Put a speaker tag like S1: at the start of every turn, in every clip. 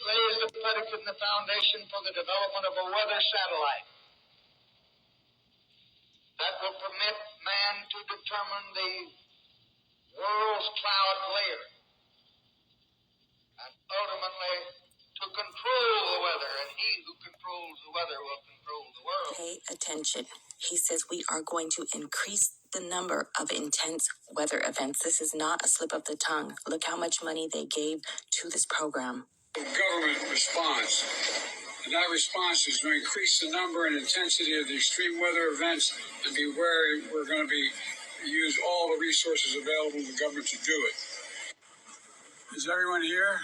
S1: lays the predicate and the foundation for the development of a weather satellite that will permit man to determine the world's cloud layer and ultimately to control the weather, and he who controls the weather will control the world.
S2: Pay attention. He says we are going to increase the number of intense weather events. This is not a slip of the tongue. Look how much money they gave to this program.
S3: Government response. And that response is to increase the number and intensity of the extreme weather events and be wary we're going to use all the resources available to the government to do it. Is everyone here?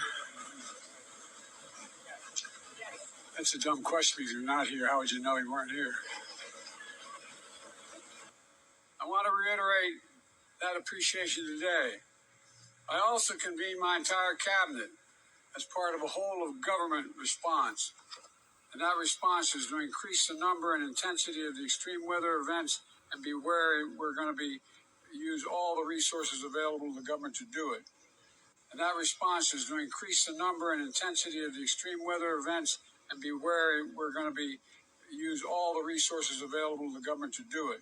S3: That's a dumb question because you're not here. How would you know you weren't here? I want to reiterate that appreciation today. I also convened my entire cabinet as part of a whole of government response. And that response is to increase the number and intensity of the extreme weather events and be wary we're going to use all the resources available to the government to do it. And that response is to increase the number and intensity of the extreme weather events and be wary we're going to use all the resources available to the government to do it.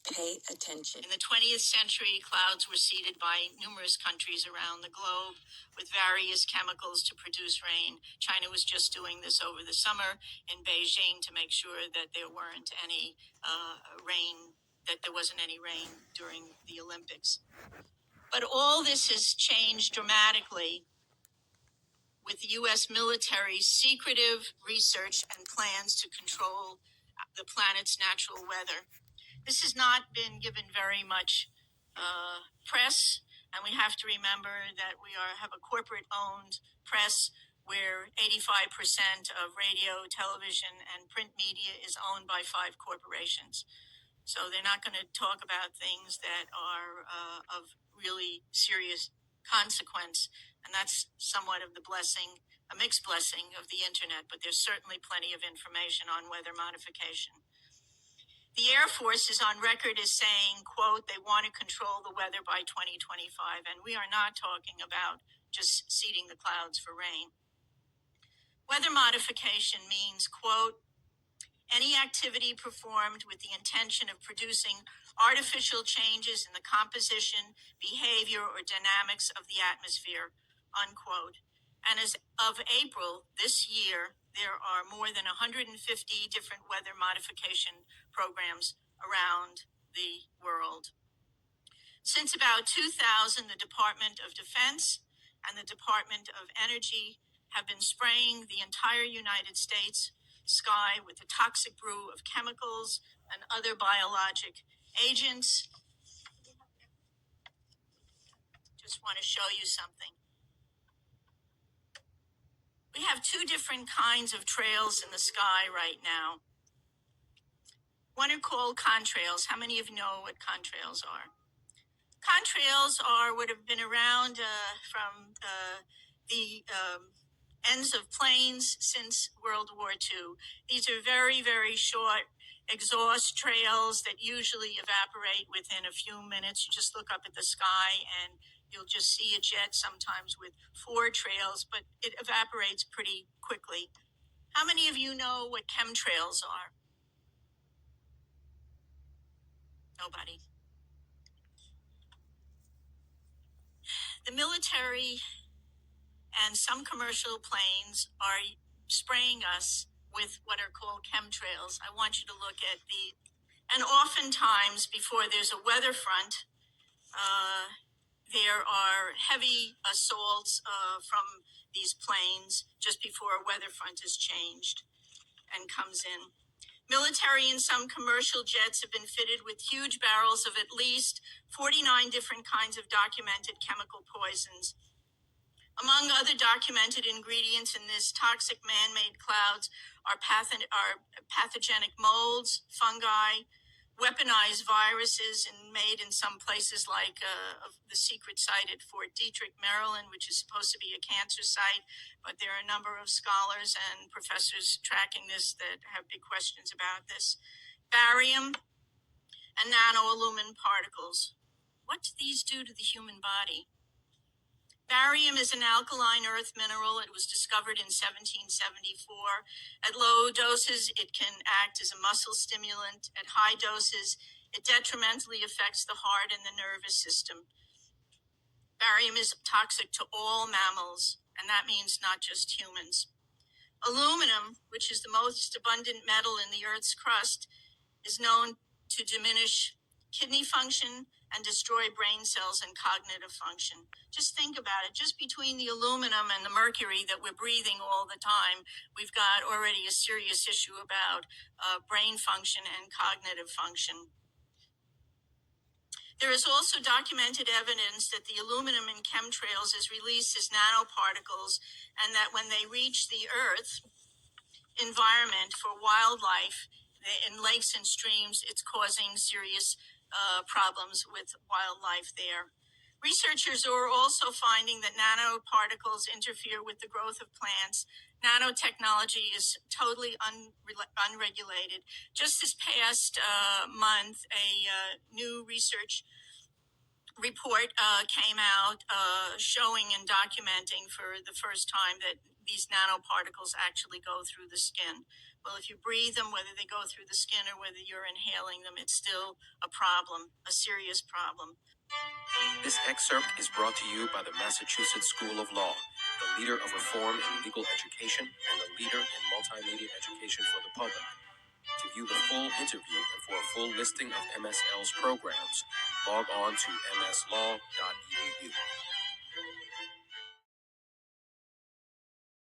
S2: Pay attention.
S4: In the 20th century, clouds were seeded by numerous countries around the globe with various chemicals to produce rain. China was just doing this over the summer in Beijing to make sure that there weren't any rain, that there wasn't any rain during the Olympics. But all this has changed dramatically with the U.S. military's secretive research and plans to control the planet's natural weather. This has not been given very much press, and we have to remember that we have a corporate-owned press where 85% of radio, television, and print media is owned by 5 corporations. So they're not going to talk about things that are of really serious consequence, and that's somewhat of the blessing, a mixed blessing of the internet, but there's certainly plenty of information on weather modification. The Air Force is on record as saying, quote, they want to control the weather by 2025, and we are not talking about just seeding the clouds for rain. Weather modification means, quote, any activity performed with the intention of producing artificial changes in the composition, behavior, or dynamics of the atmosphere, unquote. And as of April this year, there are more than 150 different weather modification programs around the world. Since about 2000, the Department of Defense and the Department of Energy have been spraying the entire United States sky with a toxic brew of chemicals and other biologic agents. Just want to show you something. We have 2 different kinds of trails in the sky right now. One are called contrails. How many of you know what contrails are? Contrails are what have been around from the ends of planes since World War II. These are very, very short exhaust trails that usually evaporate within a few minutes. You just look up at the sky and you'll just see a jet sometimes with 4 trails, but it evaporates pretty quickly. How many of you know what chemtrails are? Nobody. The military and some commercial planes are spraying us with what are called chemtrails. I want you to look at and oftentimes before there's a weather front, there are heavy assaults from these planes just before a weather front is changed and comes in. Military and some commercial jets have been fitted with huge barrels of at least 49 different kinds of documented chemical poisons Among other documented ingredients in this toxic man-made clouds are pathogenic molds, fungi, weaponized viruses, and made in some places like the secret site at Fort Detrick, Maryland, which is supposed to be a cancer site. But there are a number of scholars and professors tracking this that have big questions about this. Barium and nanoalumin particles. What do these do to the human body? Barium is an alkaline earth mineral. It was discovered in 1774. At low doses, it can act as a muscle stimulant. At high doses, it detrimentally affects the heart and the nervous system. Barium is toxic to all mammals, and that means not just humans. Aluminum, which is the most abundant metal in the Earth's crust, is known to diminish kidney function and destroy brain cells and cognitive function. Just think about it. Just between the aluminum and the mercury that we're breathing all the time, we've got already a serious issue about brain function and cognitive function. There is also documented evidence that the aluminum in chemtrails is released as nanoparticles, and that when they reach the Earth environment for wildlife, in lakes and streams, it's causing serious problems with wildlife there. Researchers are also finding that nanoparticles interfere with the growth of plants. Nanotechnology is totally unregulated. Just this past month, a new research report came out showing and documenting for the first time that these nanoparticles actually go through the skin. Well, if you breathe them, whether they go through the skin or whether you're inhaling them, it's still a problem, a serious problem.
S5: This excerpt is brought to you by the Massachusetts School of Law, the leader of reform in legal education and the leader in multimedia education for the public. To view the full interview and for a full listing of MSL's programs, log on to mslaw.edu.